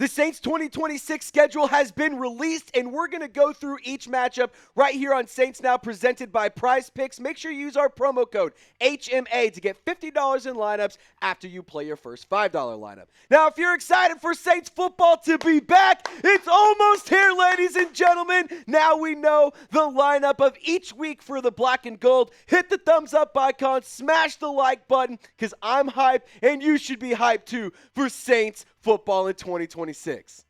The Saints 2026 schedule has been released, and we're going to go through each matchup right here on Saints Now, presented by Prize Picks. Make sure you use our promo code HMA to get $50 in lineups after you play your first $5 lineup. Now, if you're excited for Saints football to be back, it's almost here, ladies and gentlemen. Now we know the lineup of each week for the black and gold. Hit the thumbs up icon, smash the like button, because I'm hyped, and you should be hyped too for Saints football in 2026.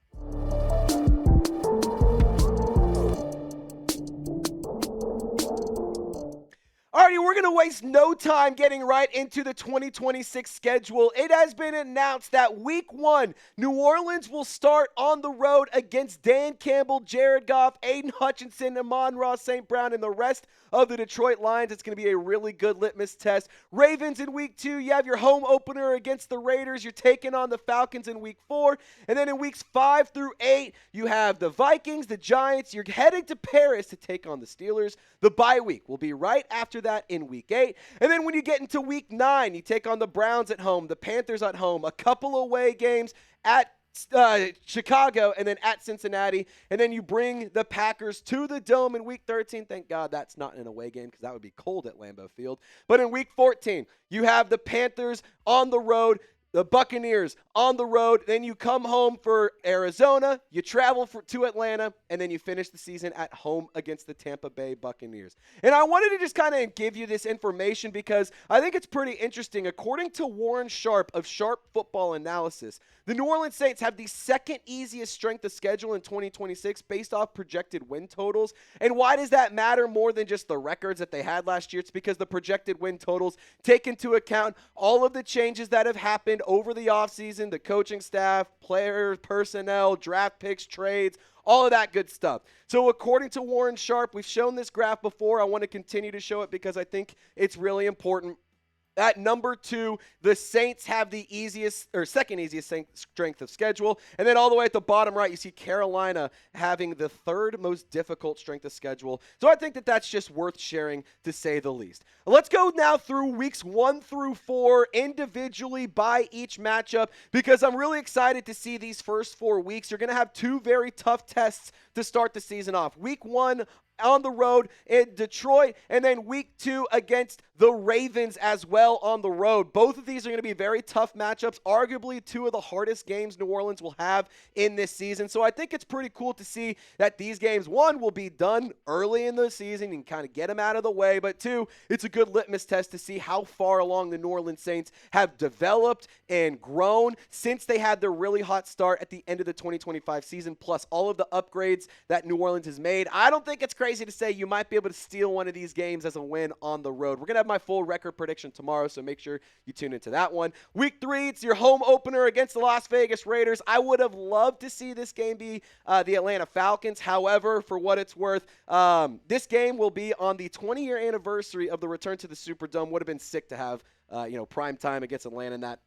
Alrighty, we're going to waste no time getting right into the 2026 schedule. It has been announced that week 1, New Orleans will start on the road against Dan Campbell, Jared Goff, Aiden Hutchinson, Amon-Ra St. Brown, and the rest of the Detroit Lions. It's going to be a really good litmus test. Ravens in week 2, you have your home opener against the Raiders. You're taking on the Falcons in week 4. And then in weeks 5 through 8, you have the Vikings, the Giants. You're heading to Paris to take on the Steelers. The bye week will be right after that in week 8. And then when you get into week 9, you take on the Browns at home, the Panthers at home, a couple away games at Chicago, and then at Cincinnati, and then you bring the Packers to the Dome in week 13. Thank God that's not an away game because that would be cold at Lambeau Field. But in week 14, you have the Panthers on the road, the Buccaneers on the road, then you come home for Arizona, you travel to Atlanta, and then you finish the season at home against the Tampa Bay Buccaneers. And I wanted to just kind of give you this information because I think it's pretty interesting. According to Warren Sharp of Sharp Football Analysis, the New Orleans Saints have the second easiest strength of schedule in 2026 based off projected win totals. And why does that matter more than just the records that they had last year? It's because the projected win totals take into account all of the changes that have happened over the offseason, the coaching staff, players, personnel, draft picks, trades, all of that good stuff. So according to Warren Sharp, we've shown this graph before. I want to continue to show it because I think it's really important. At number 2, the Saints have the easiest or second easiest strength of schedule. And then all the way at the bottom right, you see Carolina having the third most difficult strength of schedule. So I think that that's just worth sharing, to say the least. Let's go now through weeks 1 through 4 individually by each matchup because I'm really excited to see these first 4 weeks. You're going to have 2 very tough tests to start the season off. Week 1 on the road in Detroit, and then week 2 against the Ravens as well on the road. Both of these are going to be very tough matchups, arguably 2 of the hardest games New Orleans will have in this season. So I think it's pretty cool to see that these games, 1, will be done early in the season and kind of get them out of the way, but 2, it's a good litmus test to see how far along the New Orleans Saints have developed and grown since they had their really hot start at the end of the 2025 season, plus all of the upgrades that New Orleans has made. I don't think it's crazy to say you might be able to steal one of these games as a win on the road. We're going to have my full record prediction tomorrow, so make sure you tune into that one. Week 3, it's your home opener against the Las Vegas Raiders. I would have loved to see this game be the Atlanta Falcons. However, for what it's worth, this game will be on the 20-year anniversary of the return to the Superdome. Would have been sick to have prime time against Atlanta in that.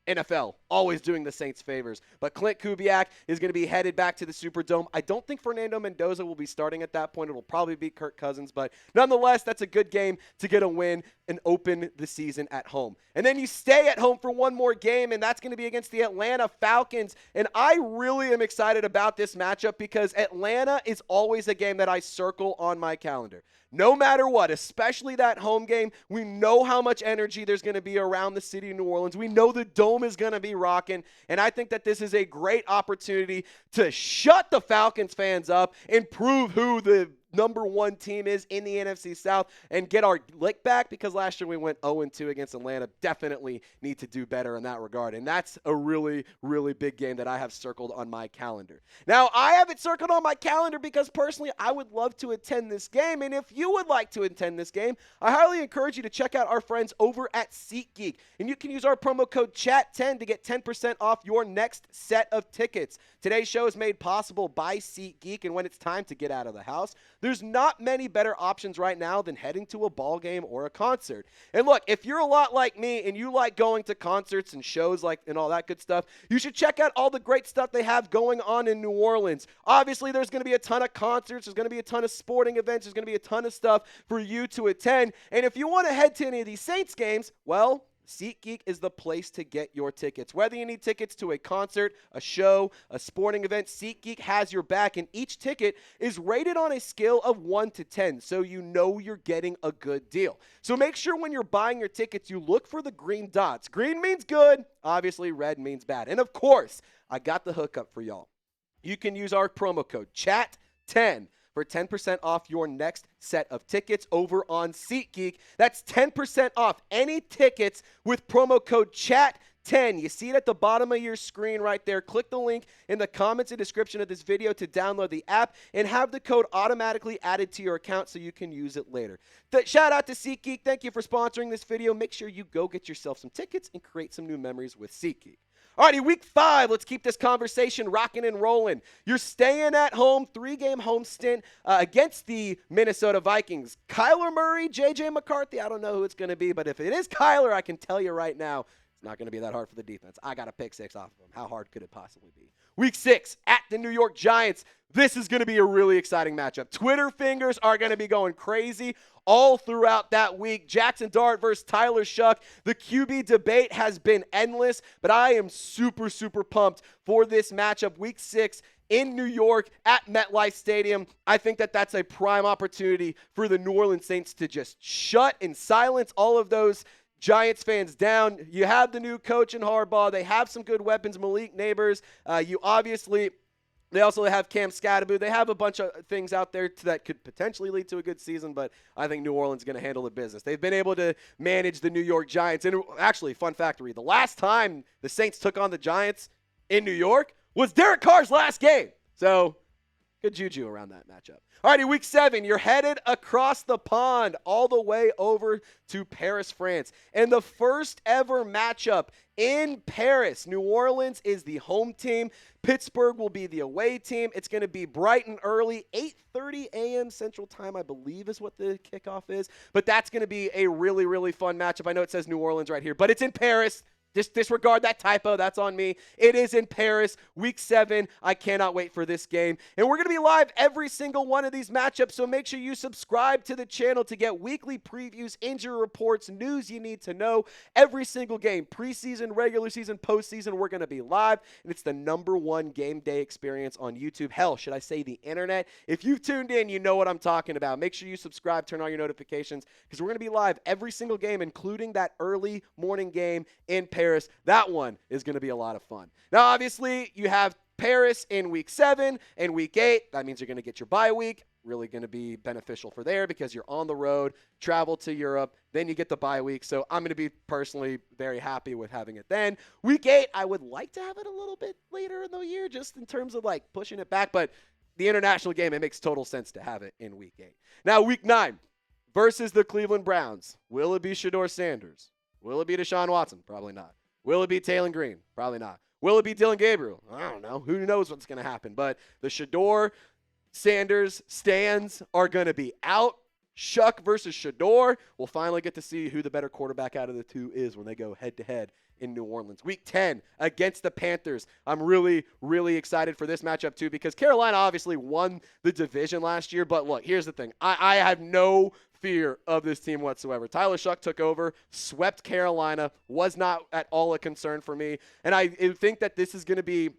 NFL, always doing the Saints favors. But Clint Kubiak is going to be headed back to the Superdome. I don't think Fernando Mendoza will be starting at that point. It'll probably be Kirk Cousins. But nonetheless, that's a good game to get a win and open the season at home. And then you stay at home for one more game, and that's going to be against the Atlanta Falcons. And I really am excited about this matchup because Atlanta is always a game that I circle on my calendar. No matter what, especially that home game, we know how much energy there's going to be around the city of New Orleans. We know the Dome is going to be rocking, and I think that this is a great opportunity to shut the Falcons fans up and prove who the number 1 team is in the NFC South and get our lick back because last year we went 0-2 against Atlanta. Definitely need to do better in that regard. And that's a really, really big game that I have circled on my calendar. Now, I have it circled on my calendar because personally I would love to attend this game. And if you would like to attend this game, I highly encourage you to check out our friends over at SeatGeek. And you can use our promo code CHAT10 to get 10% off your next set of tickets. Today's show is made possible by SeatGeek, and when it's time to get out of the house, there's not many better options right now than heading to a ball game or a concert. And look, if you're a lot like me and you like going to concerts and shows and all that good stuff, you should check out all the great stuff they have going on in New Orleans. Obviously, there's going to be a ton of concerts. There's going to be a ton of sporting events. There's going to be a ton of stuff for you to attend. And if you want to head to any of these Saints games, well, SeatGeek is the place to get your tickets. Whether you need tickets to a concert, a show, a sporting event, SeatGeek has your back, and each ticket is rated on a scale of 1 to 10, so you know you're getting a good deal. So make sure when you're buying your tickets, you look for the green dots. Green means good, obviously red means bad. And of course, I got the hookup for y'all. You can use our promo code CHAT10 for 10% off your next set of tickets over on SeatGeek. That's 10% off any tickets with promo code CHAT10. You see it at the bottom of your screen right there. Click the link in the comments and description of this video to download the app and have the code automatically added to your account so you can use it later. Shout out to SeatGeek. Thank you for sponsoring this video. Make sure you go get yourself some tickets and create some new memories with SeatGeek. Alrighty, week 5, let's keep this conversation rocking and rolling. You're staying at home, 3-game home stint against the Minnesota Vikings. Kyler Murray, J.J. McCarthy, I don't know who it's going to be, but if it is Kyler, I can tell you right now, it's not going to be that hard for the defense. I got a pick 6 off of him. How hard could it possibly be? Week 6, at the New York Giants. This is going to be a really exciting matchup. Twitter fingers are going to be going crazy all throughout that week. Jackson Dart versus Tyler Shuck. The QB debate has been endless, but I am super, super pumped for this matchup. Week 6 in New York at MetLife Stadium. I think that that's a prime opportunity for the New Orleans Saints to just shut and silence all of those Giants fans down. You have the new coach in Harbaugh. They have some good weapons, Malik Neighbors. They also have Cam Scatterbo. They have a bunch of things out there that could potentially lead to a good season, but I think New Orleans is going to handle the business. They've been able to manage the New York Giants. And actually, fun fact, the last time the Saints took on the Giants in New York was Derek Carr's last game. So good juju around that matchup. All righty, week 7, you're headed across the pond all the way over to Paris, France. And the first ever matchup in Paris. New Orleans is the home team. Pittsburgh will be the away team. It's going to be bright and early, 8:30 a.m. Central Time, I believe is what the kickoff is. But that's going to be a really, really fun matchup. I know it says New Orleans right here, but it's in Paris. Disregard that typo. That's on me. It is in Paris, week 7. I cannot wait for this game. And we're going to be live every single one of these matchups, so make sure you subscribe to the channel to get weekly previews, injury reports, news you need to know. Every single game, preseason, regular season, postseason, we're going to be live, and it's the #1 game day experience on YouTube. Hell, should I say the internet? If you've tuned in, you know what I'm talking about. Make sure you subscribe, turn on your notifications, because we're going to be live every single game, including that early morning game in Paris. That one is going to be a lot of fun. Now, obviously, you have Paris in week 7 and week 8. That means you're going to get your bye week. Really going to be beneficial for there because you're on the road, travel to Europe, then you get the bye week. So I'm going to be personally very happy with having it then. Week 8, I would like to have it a little bit later in the year just in terms of like pushing it back. But the international game, it makes total sense to have it in week 8. Now, week 9 versus the Cleveland Browns. Will it be Shedeur Sanders? Will it be Deshaun Watson? Probably not. Will it be Taylor Green? Probably not. Will it be Dylan Gabriel? I don't know. Who knows what's going to happen? But the Shedeur Sanders stands are going to be out. Shuck versus Shedeur. We'll finally get to see who the better quarterback out of the two is when they go head-to-head in New Orleans. Week 10 against the Panthers. I'm really, really excited for this matchup too because Carolina obviously won the division last year. But look, here's the thing. I have no fear of this team whatsoever. Tyler Shuck took over, swept Carolina, was not at all a concern for me. And I think that this is going to be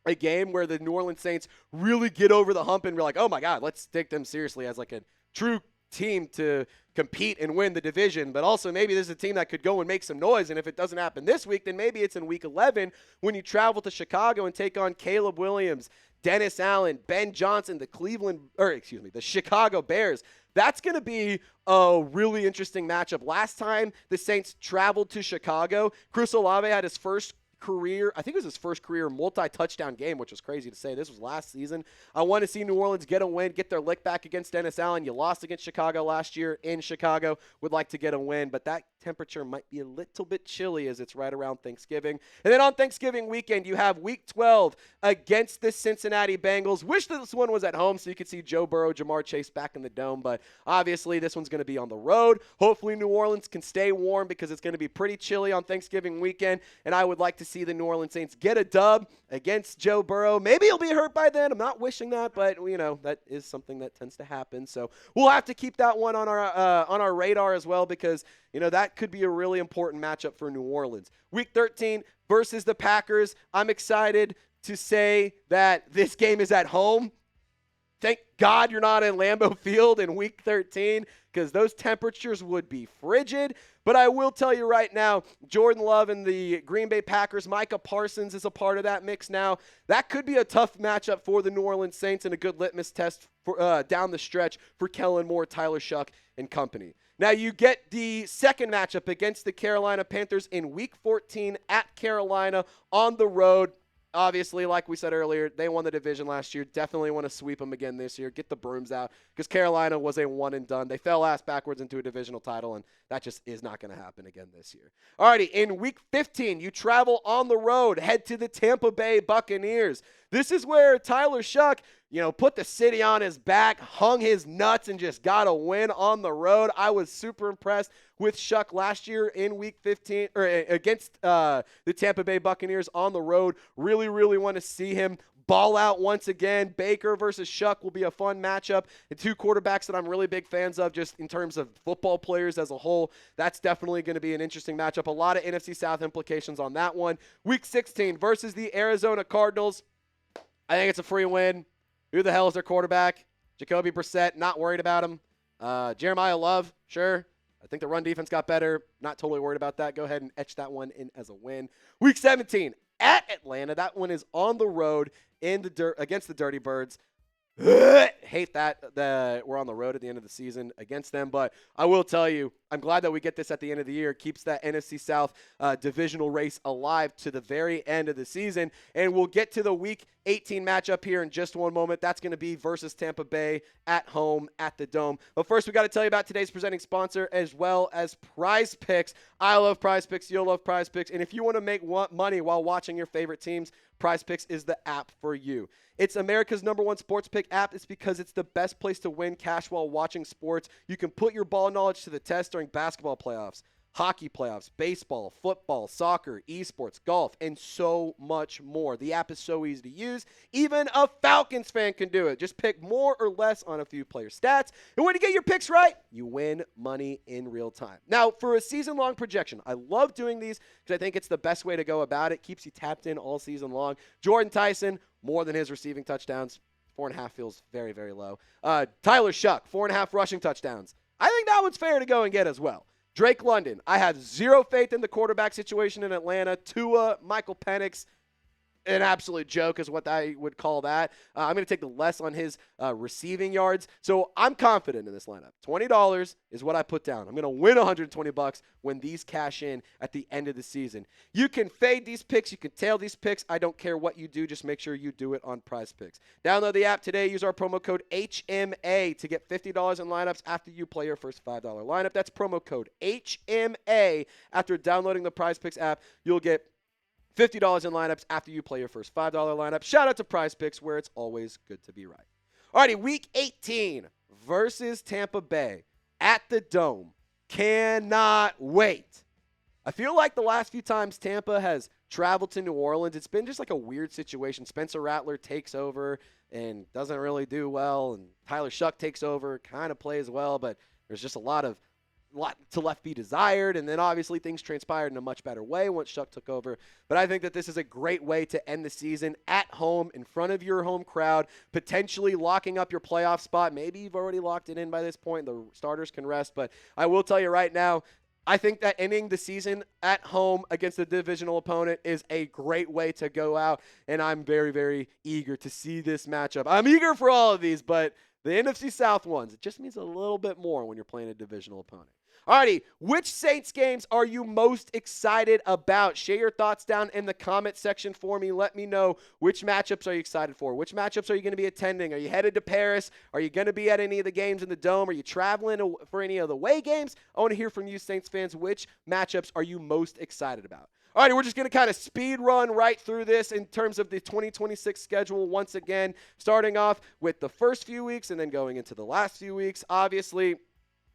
a game where the New Orleans Saints really get over the hump and be like, oh my God, let's take them seriously as like a true team to compete and win the division. But also maybe this is a team that could go and make some noise. And if it doesn't happen this week, then maybe it's in week 11 when you travel to Chicago and take on Caleb Williams, Dennis Allen, Ben Johnson, the Chicago Bears. That's going to be a really interesting matchup. Last time the Saints traveled to Chicago, Chris Olave had his first career, I think it was his first career multi-touchdown game, which was crazy to say. This was last season. I want to see New Orleans get a win, get their lick back against Dennis Allen. You lost against Chicago last year in Chicago. Would like to get a win, but that temperature might be a little bit chilly as it's right around Thanksgiving. And then on Thanksgiving weekend, you have week 12 against the Cincinnati Bengals. Wish this one was at home so you could see Joe Burrow, Jamar Chase back in the dome, but obviously this one's going to be on the road. Hopefully New Orleans can stay warm because it's going to be pretty chilly on Thanksgiving weekend, and I would like to see the New Orleans Saints get a dub against Joe Burrow. Maybe he'll be hurt by then. I'm not wishing that, but that is something that tends to happen. So we'll have to keep that one on our radar as well, because that could be a really important matchup for New Orleans. Week 13 versus the Packers. I'm excited to say that this game is at home. Thank God you're not in Lambeau Field in Week 13, because those temperatures would be frigid. But I will tell you right now, Jordan Love and the Green Bay Packers, Micah Parsons is a part of that mix now. That could be a tough matchup for the New Orleans Saints and a good litmus test for down the stretch for Kellen Moore, Tyler Shuck, and company. Now you get the second matchup against the Carolina Panthers in Week 14 at Carolina on the road. Obviously, like we said earlier, they won the division last year. Definitely want to sweep them again this year. Get the brooms out, because Carolina was a one and done. They fell ass backwards into a divisional title, and that just is not going to happen again this year. Alrighty, in Week 15, you travel on the road, head to the Tampa Bay Buccaneers. This is where Tyler Shuck, put the city on his back, hung his nuts, and just got a win on the road. I was super impressed with Shuck last year in Week 15 or against the Tampa Bay Buccaneers on the road. Really, really want to see him ball out once again. Baker versus Shuck will be a fun matchup. And two quarterbacks that I'm really big fans of just in terms of football players as a whole. That's definitely going to be an interesting matchup. A lot of NFC South implications on that one. Week 16 versus the Arizona Cardinals. I think it's a free win. Who the hell is their quarterback? Jacoby Brissett, not worried about him. Jeremiah Love, sure. I think the run defense got better. Not totally worried about that. Go ahead and etch that one in as a win. Week 17 at Atlanta. That one is on the road in the dirt against the Dirty Birds. Hate that we're on the road at the end of the season against them, but I will tell you, I'm glad that we get this at the end of the year. It keeps that NFC South divisional race alive to the very end of the season, and we'll get to the Week 18 matchup here in just one moment. That's going to be versus Tampa Bay at home at the Dome. But first, we got to tell you about today's presenting sponsor, as well as Prize Picks. I love Prize Picks. You'll love Prize Picks, and if you want to make money while watching your favorite teams, Prize Picks is the app for you. It's America's #1 sports pick app. It's because it's the best place to win cash while watching sports. You can put your ball knowledge to the test during basketball playoffs, hockey playoffs, baseball, football, soccer, esports, golf, and so much more. The app is so easy to use. Even a Falcons fan can do it. Just pick more or less on a few player stats. And when you get your picks right, you win money in real time. Now, for a season-long projection, I love doing these because I think it's the best way to go about it. Keeps you tapped in all season long. Jordan Tyson, more than his receiving touchdowns. 4.5 feels very, very low. Tyler Shuck, 4.5 rushing touchdowns. I think that one's fair to go and get as well. Drake London, I have zero faith in the quarterback situation in Atlanta. Tua, Michael Penix, an absolute joke is what I would call that. I'm going to take the less on his receiving yards. So I'm confident in this lineup. $20 is what I put down. I'm going to win $120 when these cash in at the end of the season. You can fade these picks. You can tail these picks. I don't care what you do. Just make sure you do it on Prize Picks. Download the app today. Use our promo code HMA to get $50 in lineups after you play your first $5 lineup. That's promo code HMA. After downloading the Prize Picks app, you'll get $50 in lineups after you play your first $5 lineup. Shout out to Prize Picks, where it's always good to be right. Alrighty, Week 18 versus Tampa Bay at the Dome. Cannot wait. I feel like the last few times Tampa has traveled to New Orleans, it's been just like a weird situation. Spencer Rattler takes over and doesn't really do well, and Tyler Shuck takes over, kind of plays well, but there's just a lot to left be desired, and then obviously things transpired in a much better way once Shuck took over. But I think that this is a great way to end the season at home in front of your home crowd, potentially locking up your playoff spot. Maybe you've already locked it in by this point. The starters can rest, but I will tell you right now, I think that ending the season at home against a divisional opponent is a great way to go out, and I'm very, very eager to see this matchup. I'm eager for all of these, but the NFC South ones, it just means a little bit more when you're playing a divisional opponent. Alrighty, which Saints games are you most excited about? Share your thoughts down in the comment section for me. Let me know which matchups are you excited for. Which matchups are you going to be attending? Are you headed to Paris? Are you going to be at any of the games in the Dome? Are you traveling for any of the away games? I want to hear from you, Saints fans. Which matchups are you most excited about? All right, we're just going to kind of speed run right through this in terms of the 2026 schedule once again, starting off with the first few weeks and then going into the last few weeks. Obviously,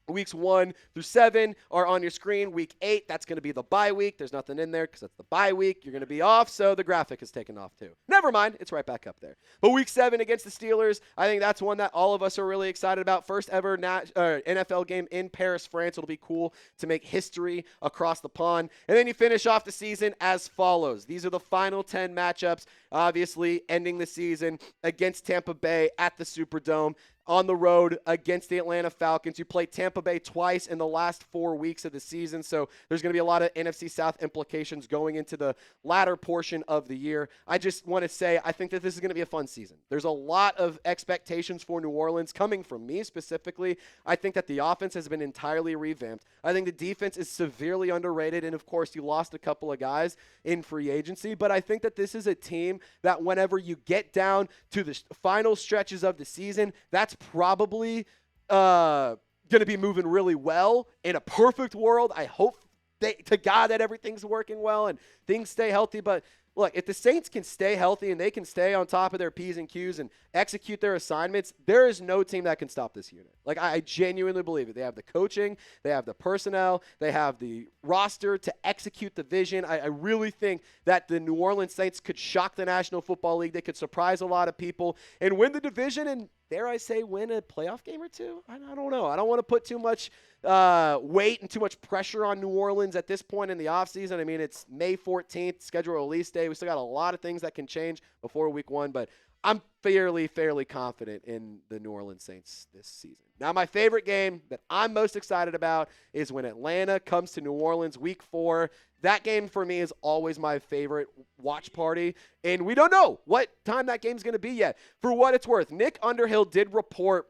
Weeks 1 through 7 are on your screen. Week 8, that's going to be the bye week. There's nothing in there because it's the bye week. You're going to be off, so the graphic is taken off too. Never mind, it's right back up there. But Week 7 against the Steelers, I think that's one that all of us are really excited about. First ever NFL game in Paris, France. It'll be cool to make history across the pond. And then you finish off the season as follows. These are the final 10 matchups, obviously ending the season against Tampa Bay at the Superdome. On the road against the Atlanta Falcons. You play Tampa Bay twice in the last 4 weeks of the season, so there's going to be a lot of NFC South implications going into the latter portion of the year. I just want to say I think that this is going to be a fun season. There's a lot of expectations for New Orleans coming from me specifically. I think that the offense has been entirely revamped. I think the defense is severely underrated, and of course you lost a couple of guys in free agency, but I think that this is a team that whenever you get down to the final stretches of the season, that's probably going to be moving really well. In a perfect world, I hope to God that everything's working well and things stay healthy. But look, if the Saints can stay healthy and they can stay on top of their P's and Q's and execute their assignments, there is no team that can stop this unit. Like, I genuinely believe it. They have the coaching, they have the personnel, they have the roster to execute the vision. I really think that the New Orleans Saints could shock the National Football League. They could surprise a lot of people and win the division and, dare I say, win a playoff game or two? I don't know. I don't want to put too much weight and too much pressure on New Orleans at this point in the offseason. I mean, it's May 14th, schedule release day. We still got a lot of things that can change before week 1, but I'm fairly confident in the New Orleans Saints this season. Now, my favorite game that I'm most excited about is when Atlanta comes to New Orleans week 4. That game for me is always my favorite watch party, and we don't know what time that game's going to be yet. For what it's worth, Nick Underhill did report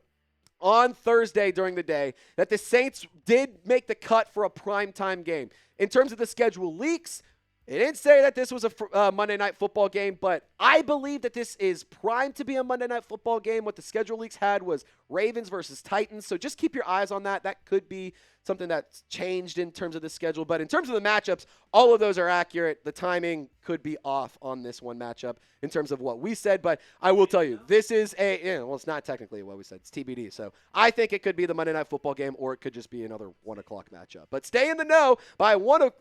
on Thursday during the day that the Saints did make the cut for a primetime game. In terms of the schedule leaks, it didn't say that this was a Monday Night Football game, but I believe that this is primed to be a Monday Night Football game. What the schedule leaks had was Ravens versus Titans, so just keep your eyes on that. That could be something that's changed in terms of the schedule, but in terms of the matchups, all of those are accurate. The timing could be off on this one matchup in terms of what we said, but I will tell you, this is well, it's not technically what we said. It's TBD, so I think it could be the Monday Night Football game, or it could just be another 1 o'clock matchup. But stay in the know by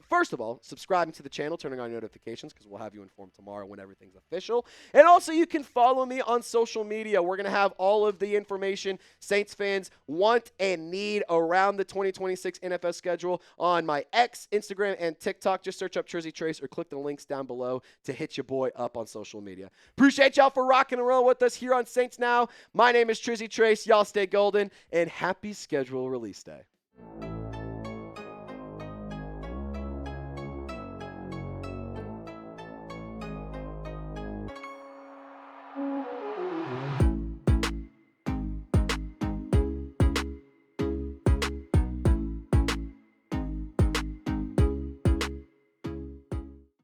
first of all, subscribing to the channel, turning on notifications, because we'll have you informed tomorrow when everything's official. And also, you can follow me on social media. We're going to have all of the information Saints fans want and need around the 2026 NFL schedule on my X, Instagram, and TikTok. Just search up Trizzy Trace or click the links down below to hit your boy up on social media. Appreciate y'all for rocking and rolling with us here on Saints Now. My name is Trizzy Trace. Y'all stay golden, and happy schedule release day.